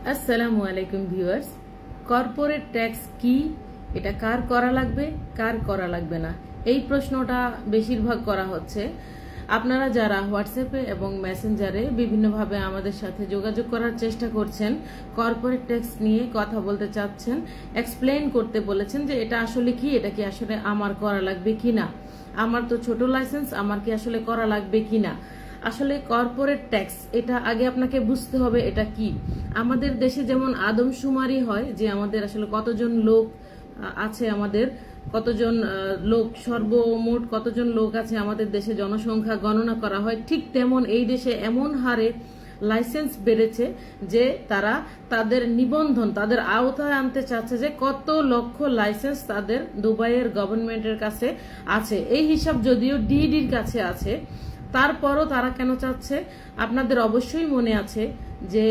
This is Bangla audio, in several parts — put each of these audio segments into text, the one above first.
আসসালামু আলাইকুম ভিউয়ার্স। কর্পোরেট ট্যাক্স কি, এটা কার করা লাগবে, কার করা লাগবে না, এই প্রশ্নটা বেশিরভাগ করা হচ্ছে। আপনারা যারা হোয়াটসঅ্যাপে এবং মেসেঞ্জারে বিভিন্নভাবে আমাদের সাথে যোগাযোগ করার চেষ্টা করছেন, কর্পোরেট ট্যাক্স নিয়ে কথা বলতে চাচ্ছেন, এক্সপ্লেইন করতে বলেছেন যে এটা আসলে কি, এটা কি আসলে আমার করা লাগবে কিনা, আমার তো ছোট লাইসেন্স, আমার কি আসলে করা লাগবে কিনা। আসলে কর্পোরেট ট্যাক্স এটা আগে আপনাকে বুঝতে হবে এটা কি। আমাদের দেশে যেমন আদমশুমারি হয় যে আমাদের আসলে কতজন লোক আছে, আমাদের কতজন লোক, সর্বমোট কতজন লোক আছে আমাদের দেশে, জনসংখ্যা গণনা করা হয়, ঠিক তেমন এই দেশে এমন হারে লাইসেন্স বেড়েছে যে তারা তাদের নিবন্ধন, তাদের আওতায় আনতে চাচ্ছে যে কত লক্ষ লাইসেন্স তাদের দুবাইয়ের গভর্নমেন্টের কাছে আছে। এই হিসাব যদিও ডিডির কাছে আছে, তারপরও তারা কেন চাচ্ছে? আপনাদের অবশ্যই মনে আছে যে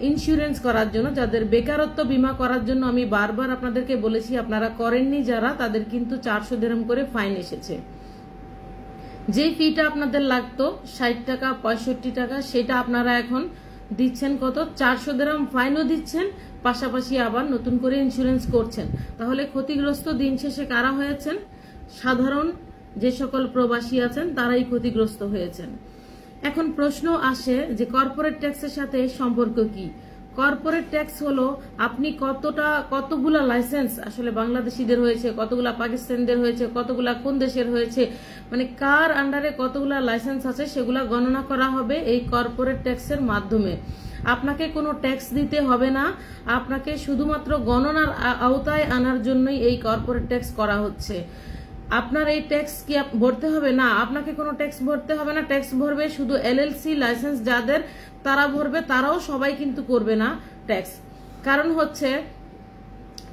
ইন্স্যুরেন্স করার জন্য, যাদের বেকারত্ব বীমা করার জন্য আমি বারবার আপনাদেরকে বলেছি, আপনারা করেননি যারা, তাদের কিন্তু 400 দিরহাম করে ফাইন এসেছে। যে ফিটা আপনাদের লাগতো 60 টাকা 65 টাকা, সেটা আপনারা এখন দিচ্ছেন কত? 400 দিরহাম ফাইনও দিচ্ছেন, পাশাপাশি আবার নতুন করে ইন্স্যুরেন্স করছেন। তাহলে ক্ষতিগ্রস্ত দিন শেষে কারা হয়েছেন? সাধারণ যে সকল প্রবাসী আছেন তারাই ক্ষতিগ্রস্ত হয়েছেন। এখন প্রশ্ন আসে যে কর্পোরেট ট্যাক্সের সাথে সম্পর্ক কি? কর্পোরেট ট্যাক্স হলো আপনি কতগুলা লাইসেন্স আসলে বাংলাদেশিদের হয়েছে, কতগুলা পাকিস্তানিদের হয়েছে, কতগুলা কোন দেশের হয়েছে, মানে কার আন্ডারে কতগুলা লাইসেন্স আছে সেগুলা গণনা করা হবে এই কর্পোরেট ট্যাক্সের মাধ্যমে। আপনাকে কোনো ট্যাক্স দিতে হবে না, আপনাকে শুধুমাত্র গণনার আওতায় আনার জন্যই এই কর্পোরেট ট্যাক্স করা হচ্ছে। আপনার এই ট্যাক্স কি ভরতে হবে? না, আপনাকে কোনো ট্যাক্স ভরতে হবে না। ট্যাক্স ভরবে শুধু এলএলসি লাইসেন্স যাদের, তারা ভরবে। তারাও সবাই কিন্তু করবে না ট্যাক্স। কারণ হচ্ছে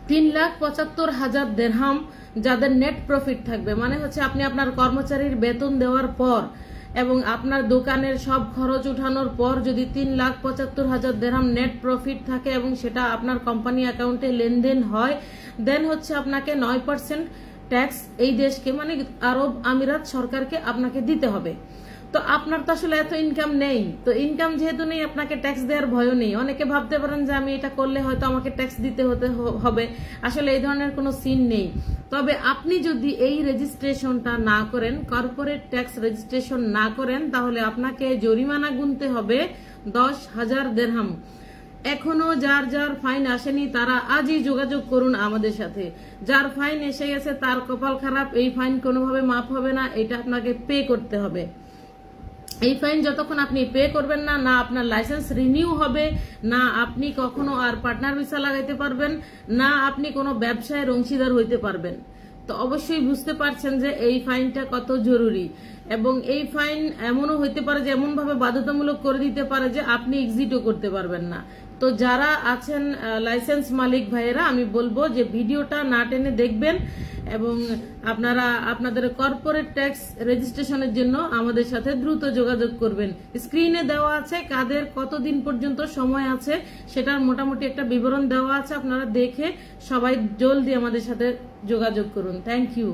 3,75,000 দিরহাম যাদের নেট প্রফিট থাকবে, মানে হচ্ছে আপনি আপনার কর্মচারীর বেতন দেওয়ার পর এবং আপনার দোকানের সব খরচ উঠানোর পর যদি 3,75,000 দিরহাম নেট প্রফিট থাকে এবং সেটা আপনার কোম্পানি অ্যাকাউন্টে লেনদেন হয়, দেন হচ্ছে আপনাকে 9% ট্যাক্স এই দেশকে, মানে আরব আমিরাত সরকারকে আপনাকে দিতে হবে। তো আপনার তো আসলে এত ইনকাম নেই, তো ইনকাম যেহেতু নেই আপনাকে ট্যাক্স দেওয়ার ভয়ও নেই। অনেকে ভাবতে পারেন যে আমি এটা করলে হয়তো আমাকে ট্যাক্স দিতে হবে, আসলে এই ধরনের কোনো সিন নেই। তবে আপনি যদি এই রেজিস্ট্রেশনটা না করেন, কর্পোরেট ট্যাক্স রেজিস্ট্রেশন না করেন, তাহলে আপনাকে জরিমানা গুনতে হবে 10,000 দিরহাম। এখনো যার যার ফাইন আসেনি তারা আজই যোগাযোগ করুন আমাদের সাথে। যার ফাইন এসে গেছে তার কপাল খারাপ, এই ফাইন কোনোভাবে মাফ হবে না, এটা আপনাকে পে করতে হবে। এই ফাইন যতক্ষণ আপনি পে করবেন না, না আপনার লাইসেন্স রিনিউ হবে, না আপনি কখনো আর পার্টনার ভিসা লাগাইতে পারবেন, না আপনি কোনো ব্যবসায়ের অংশীদার হইতে পারবেন। তো অবশ্যই বুঝতে পারছেন যে এই ফাইনটা কত জরুরি। এবং এই ফাইন এমনও হইতে পারে যে এমন ভাবে বাধ্যতামূলক করে দিতে পারে যে আপনি এক্সিটও করতে পারবেন না। তো যারা আছেন লাইসেন্স মালিক ভাইয়েরা, আমি বলবো যে ভিডিওটা না টেনে দেখবেন এবং আপনারা আপনাদের কর্পোরেট ট্যাক্স রেজিস্ট্রেশনের জন্য আমাদের সাথে দ্রুত যোগাযোগ করবেন। স্ক্রিনে দেওয়া আছে কাদের কতদিন পর্যন্ত সময় আছে, সেটার মোটামুটি একটা বিবরণ দেওয়া আছে, আপনারা দেখে সবাই জলদি আমাদের সাথে যোগাযোগ করুন। Thank you.